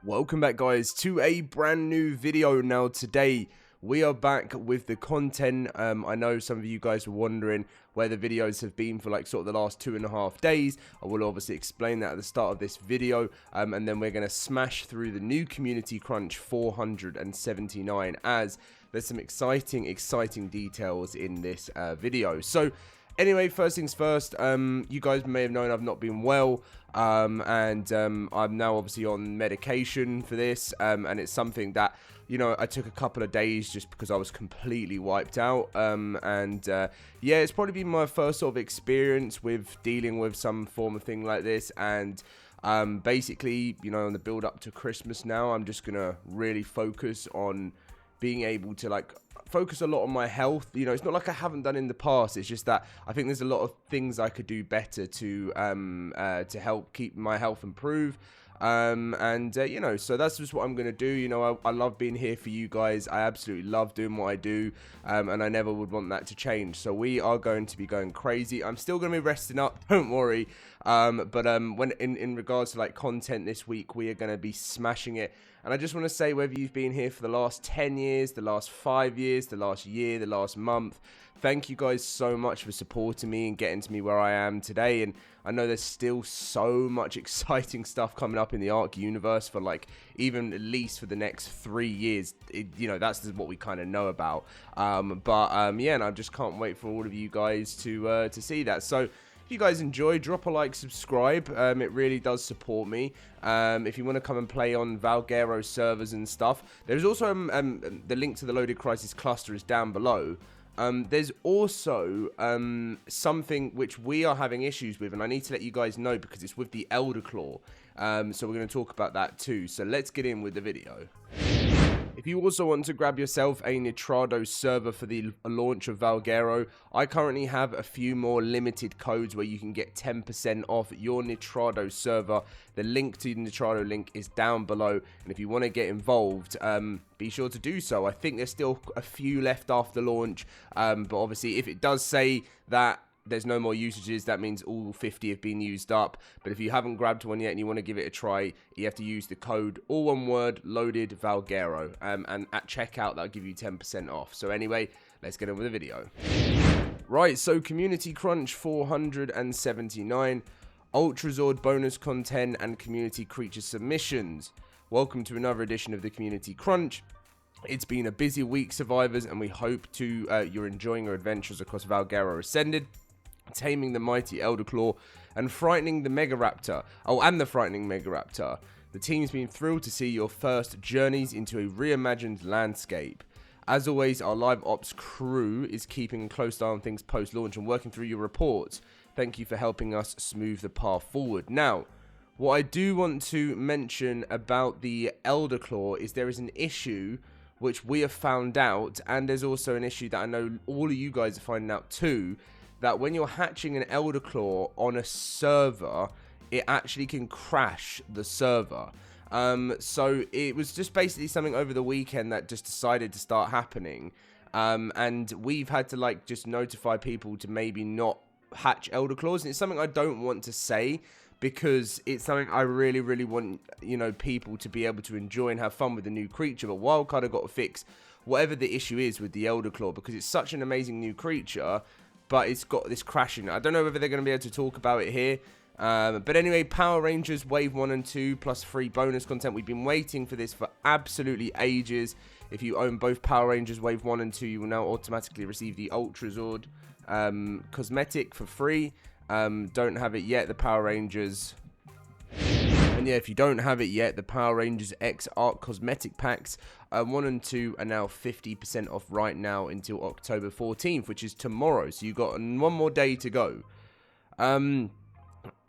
Welcome back, guys, to a brand new video. Now today we are back with the content. I know some of you guys were wondering where the videos have been for like sort of the last 2.5 days. I will obviously explain that at the start of this video, and then we're going to smash through the new community crunch 479, as there's some exciting details in this video. So anyway, first things first, you guys may have known I've not been well, and I'm now obviously on medication for this, and it's something that, you know, I took a couple of days just because I was completely wiped out, yeah, it's probably been my first sort of experience with dealing with some form of thing like this, and basically, you know, on the build up to Christmas now, I'm just gonna really focus on being able to like focus a lot on my health. You know, it's not like I haven't done in the past, it's just that I think there's a lot of things I could do better to help keep my health improve, you know, so that's just what I'm gonna do. You know, I love being here for you guys. I absolutely love doing what I do, and I never would want that to change. So we are going to be going crazy. I'm still gonna be resting up, don't worry, when in regards to like content this week, we are gonna be smashing it. And I just want to say, whether you've been here for the last 10 years, the last 5 years, the last year, the last month, thank you guys so much for supporting me and getting to me where I am today. And I know there's still so much exciting stuff coming up in the ARK universe for like even at least for the next 3 years. You know, that's what we kind of know about. Yeah, and I just can't wait for all of you guys to see that. So if you guys enjoy, drop a like, subscribe. It really does support me. If you want to come and play on Valguero servers and stuff, there's also the link to the LoadedCrysis cluster is down below. There's also something which we are having issues with, and I need to let you guys know because it's with the Elder Claw. So we're going to talk about that too. So let's get in with the video. If you also want to grab yourself a Nitrado server for the launch of Valguero, I currently have a few more limited codes where you can get 10% off your Nitrado server. The link to the Nitrado link is down below, and if you want to get involved, be sure to do so. I think there's still a few left after launch, but obviously if it does say that there's no more usages, that means all 50 have been used up. But if you haven't grabbed one yet and you want to give it a try, you have to use the code, all one word, Loaded Valguero, and at checkout that'll give you 10% off. So anyway, let's get on with the video. Right, so Community Crunch 479, Ultrazord bonus content and community creature submissions. Welcome to another edition of the Community Crunch. It's been a busy week, survivors, and we hope you're enjoying your adventures across Valguero Ascended, taming the mighty Elder Claw, and frightening the Megaraptor. Oh, and the frightening Megaraptor. The team's been thrilled to see your first journeys into a reimagined landscape. As always, our live ops crew is keeping a close eye on things post-launch and working through your reports. Thank you for helping us smooth the path forward. Now, what I do want to mention about the Elder Claw is there is an issue which we have found out, and there's also an issue that I know all of you guys are finding out too, that when you're hatching an Elder Claw on a server, it actually can crash the server. So it was just basically something over the weekend that just decided to start happening, and we've had to like just notify people to maybe not hatch Elder Claws, and it's something I don't want to say because it's something I really want, you know, people to be able to enjoy and have fun with the new creature. But Wildcard have got to fix whatever the issue is with the Elder Claw, because it's such an amazing new creature, but it's got this crashing. I don't know whether they're going to be able to talk about it here. But anyway, Power Rangers Wave 1 and 2 plus free bonus content. We've been waiting for this for absolutely ages. If you own both Power Rangers Wave 1 and 2, you will now automatically receive the Ultrazord cosmetic for free. Don't have it yet, the Power Rangers. And yeah, if you don't have it yet, the Power Rangers X ARK cosmetic packs 1 and 2 are now 50% off right now until October 14th, which is tomorrow. So you've got one more day to go.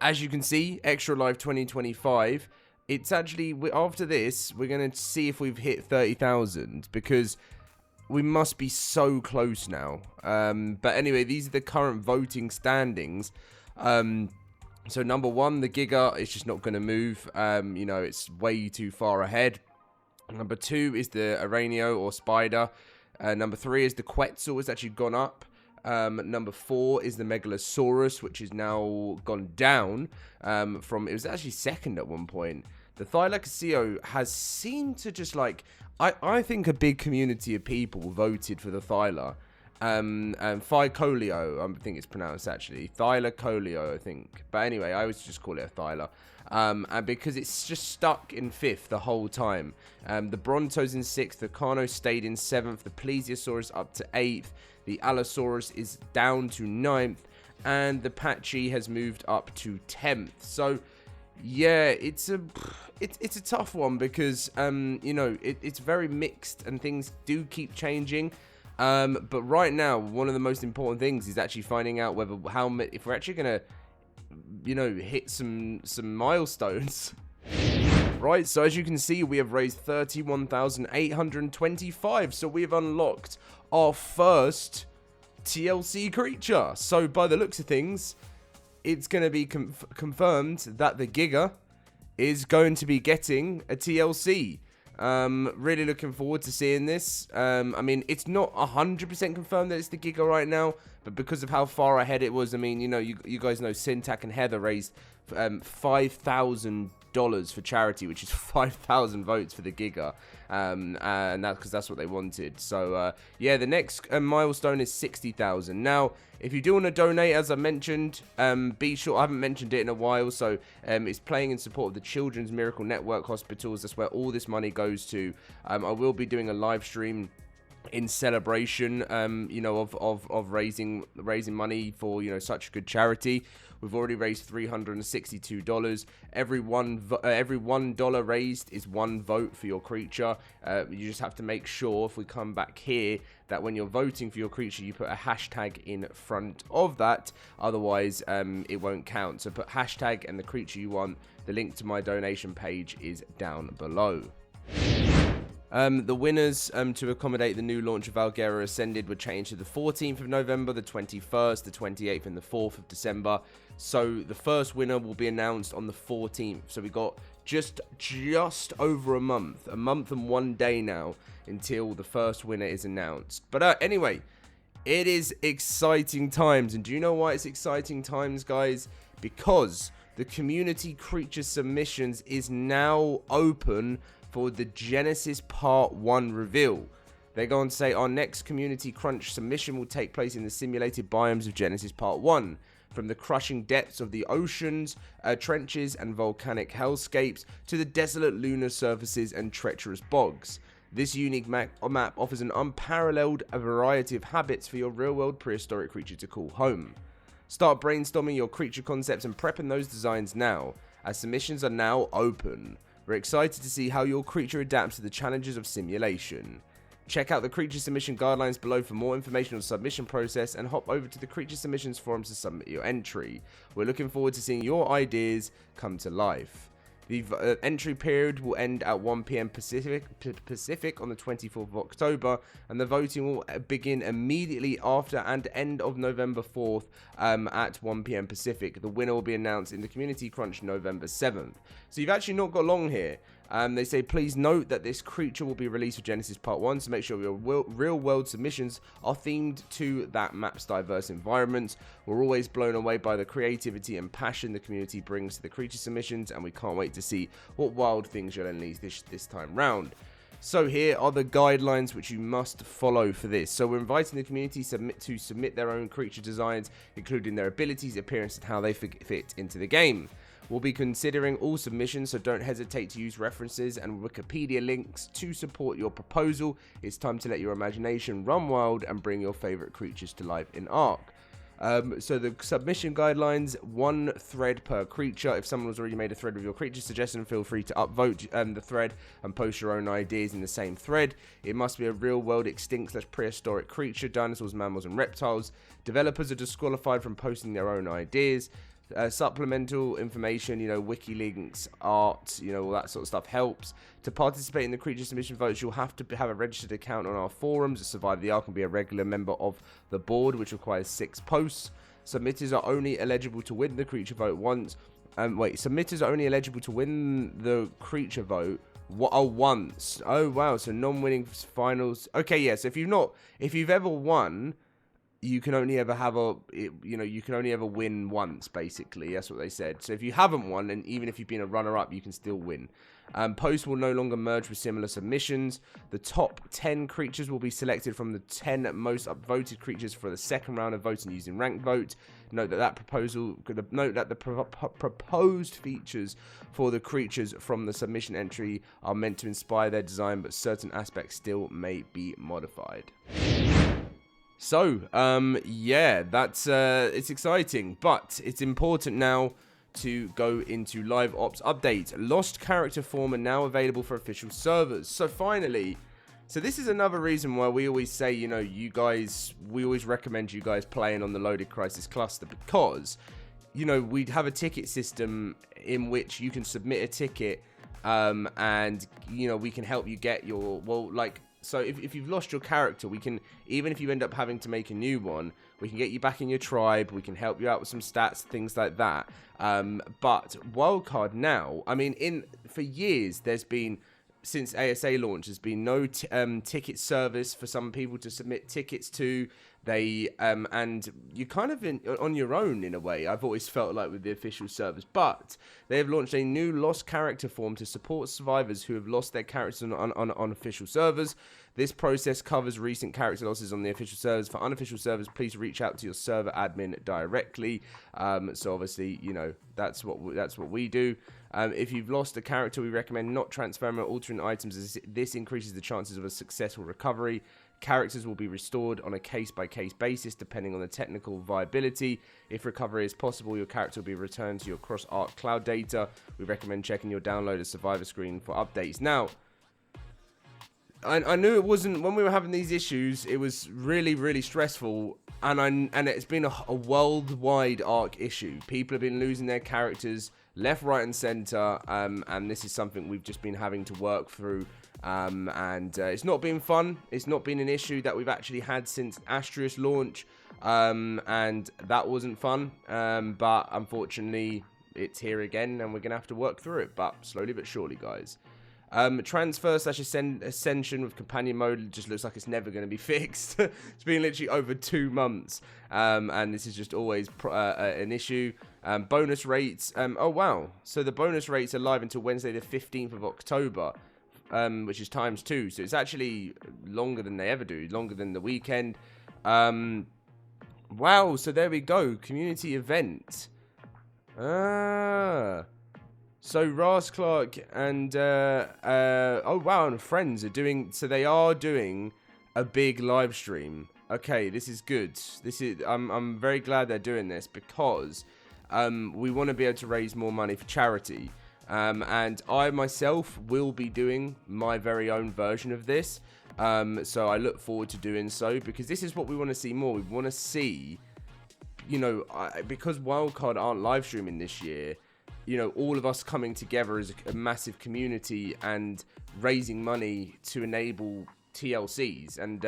As you can see, Extra Live 2025, it's actually, after this, we're going to see if we've hit 30,000, because we must be so close now. But anyway, these are the current voting standings. So number 1, the Giga, is just not going to move. You know, it's way too far ahead. Number 2 is the Aranio or Spider. Number 3 is the Quetzal, it's actually gone up. Number 4 is the Megalosaurus, which is now gone down from, it was actually second at one point. the Thylacacio has seemed to just like, I think a big community of people voted for the Thyla. And Thycolio, I think it's pronounced actually. Thylacolio, I think. But anyway, I always just call it a Thyla. And because it's just stuck in 5th the whole time. The Bronto's in 6th, the Carno stayed in 7th, the Plesiosaurus up to 8th, the Allosaurus is down to 9th, and the Patchy has moved up to 10th. So yeah, it's a tough one because you know, it's very mixed and things do keep changing. But right now, one of the most important things is actually finding out whether if we're actually gonna, you know, hit some milestones. Right, so as you can see, we have raised 31,825. So we have unlocked our first TLC creature. So by the looks of things, it's going to be confirmed that the Giga is going to be getting a TLC. Really looking forward to seeing this. I mean, it's not 100% confirmed that it's the Giga right now, but because of how far ahead it was, I mean, you know, you guys know Syntac and Heather raised $5,000 for charity, which is 5,000 votes for the Giga, and that's because that's what they wanted. So yeah, the next milestone is 60,000. Now, if you do want to donate, as I mentioned, be sure, I haven't mentioned it in a while, so it's playing in support of the Children's Miracle Network hospitals. That's where all this money goes to. I will be doing a live stream in celebration, you know, of raising money for, you know, such a good charity. We've already raised $362. Every $1 raised is 1 vote for your creature. You just have to make sure, if we come back here, that when you're voting for your creature, you put a hashtag in front of that. Otherwise, it won't count. So put hashtag and the creature you want. The link to my donation page is down below. The winners to accommodate the new launch of Valguero Ascended were changed to the 14th of November, the 21st, the 28th, and the 4th of December. So the first winner will be announced on the 14th. So we got just over a month and 1 day now until the first winner is announced. But anyway, it is exciting times. And do you know why it's exciting times, guys? Because the community creature submissions is now open for the Genesis Part 1 reveal. They go on to say, our next Community Crunch submission will take place in the simulated biomes of Genesis Part 1. From the crushing depths of the oceans, trenches and volcanic hellscapes, to the desolate lunar surfaces and treacherous bogs. This unique map offers an unparalleled variety of habits for your real-world prehistoric creature to call home. Start brainstorming your creature concepts and prepping those designs now, as submissions are now open. We're excited to see how your creature adapts to the challenges of simulation. Check out the creature submission guidelines below for more information on the submission process, and hop over to the creature submissions forums to submit your entry. We're looking forward to seeing your ideas come to life. The entry period will end at 1 PM Pacific on the 24th of October, and the voting will begin immediately after and end of November 4th at 1 PM Pacific. The winner will be announced in the Community Crunch November 7th. So you've actually not got long here. They say, please note that this creature will be released for Genesis Part 1, so make sure your real-world submissions are themed to that map's diverse environments. We're always blown away by the creativity and passion the community brings to the creature submissions, and we can't wait to see what wild things you'll unleash this time round. So here are the guidelines which you must follow for this. So we're inviting the community to submit their own creature designs, including their abilities, appearance, and how they fit into the game. We'll be considering all submissions, so don't hesitate to use references and Wikipedia links to support your proposal. It's time to let your imagination run wild and bring your favorite creatures to life in ARK. So the submission guidelines, 1 thread per creature. If someone has already made a thread with your creature suggestion, feel free to upvote the thread and post your own ideas in the same thread. It must be a real-world extinct/prehistoric creature, dinosaurs, mammals, and reptiles. Developers are disqualified from posting their own ideas. Supplemental information, you know, wiki links, art, you know, all that sort of stuff helps. To participate in the creature submission votes, you'll have to have a registered account on our forums, survive the ARK, and be a regular member of the board, which requires 6 posts. Submitters are only eligible to win the creature vote once. Submitters are only eligible to win the creature vote once. Oh wow, so non-winning finals. Okay, yeah. So if you've ever won you can only ever have you can only ever win once, basically. That's what they said. So if you haven't won, and even if you've been a runner-up, you can still win. Posts will no longer merge with similar submissions. The top 10 creatures will be selected from the 10 most upvoted creatures for the second round of voting using ranked vote. Note that the proposed features for the creatures from the submission entry are meant to inspire their design, but certain aspects still may be modified. So, yeah, that's, it's exciting, but it's important now to go into live ops update. Lost character form are now available for official servers. So finally, so this is another reason why we always say, you know, we always recommend you guys playing on the LoadedCrysis cluster, because, you know, we'd have a ticket system in which you can submit a ticket, and, you know, we can help you get your, well, like, so if you've lost your character, we can, even if you end up having to make a new one, we can get you back in your tribe, we can help you out with some stats, things like that. But Wildcard now, I mean, for years, there's been, since ASA launch, there's been no ticket service for some people to submit tickets to. They, and you're kind of on your own in a way, I've always felt like, with the official servers. But they have launched a new lost character form to support survivors who have lost their characters on official servers. This process covers recent character losses on the official servers. For unofficial servers, please reach out to your server admin directly. So obviously, you know, that's what we do. If you've lost a character, we recommend not transferring or altering items, as this increases the chances of a successful recovery. Characters will be restored on a case-by-case basis, depending on the technical viability. If recovery is possible, your character will be returned to your cross-ARK cloud data. We recommend checking your downloaded survivor screen for updates. Now, I knew it wasn't, when we were having these issues, it was really, really stressful, and it's been a worldwide ARK issue. People have been losing their characters left, right, and center, and this is something we've just been having to work through. It's not been fun. It's not been an issue that we've actually had since Astraeus launch, and that wasn't fun, but unfortunately it's here again, and we're gonna have to work through it, but slowly but surely, guys. Transfer/ascension with companion mode just looks like it's never going to be fixed. It's been literally over 2 months, and this is just always an issue. Bonus rates, oh wow, so the bonus rates are live until Wednesday the 15th of October, which is ×2, so it's actually longer than they ever do, longer than the weekend. Wow, so there we go, community event. So Ras Clark and oh wow, and friends are doing, so they are doing a big live stream. Okay, this is good. I'm very glad they're doing this, because we want to be able to raise more money for charity. And I myself will be doing my very own version of this. So I look forward to doing so, because this is what we want to see more. We want to see, you know, because Wildcard aren't live streaming this year, you know, all of us coming together as a massive community and raising money to enable TLCs. And,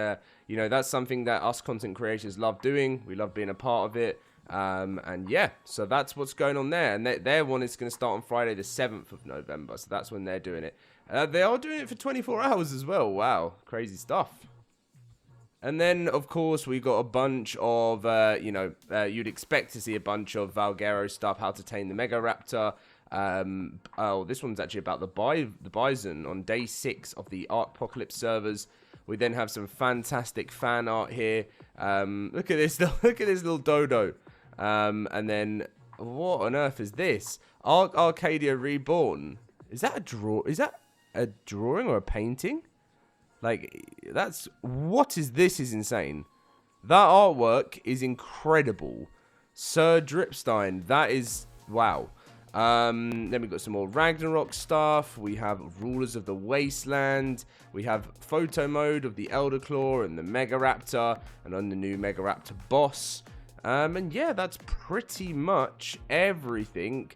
you know, that's something that us content creators love doing. We love being a part of it. And yeah, so that's what's going on there. And their one is going to start on Friday the 7th of November. So that's when they're doing it. They are doing it for 24 hours as well. Wow, crazy stuff. And then, of course, we got a bunch of, you know, you'd expect to see a bunch of Valguero stuff, how to tame the Mega Raptor. Oh, this one's actually about the Bison on day 6 of the ARK Apocalypse servers. We then have some fantastic fan art here. Look at this, look at this little dodo. And then, what on earth is this? ARK Arcadia Reborn. Is that a drawing or a painting? Like, what is this? Is insane. That artwork is incredible. Sir Dripstein, that is, wow. Then we've got some more Ragnarok stuff. We have Rulers of the Wasteland. We have photo mode of the Elder Claw and the Mega Raptor, and on the new Mega Raptor boss. And yeah, that's pretty much everything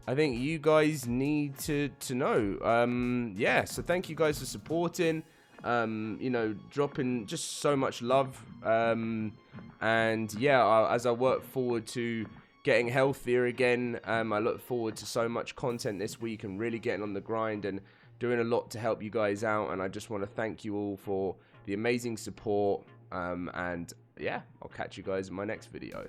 I think you guys need to know. Yeah, so thank you guys for supporting. You know, dropping just so much love, and yeah, as I work forward to getting healthier again, I look forward to so much content this week and really getting on the grind and doing a lot to help you guys out. And I just want to thank you all for the amazing support, and yeah, I'll catch you guys in my next video.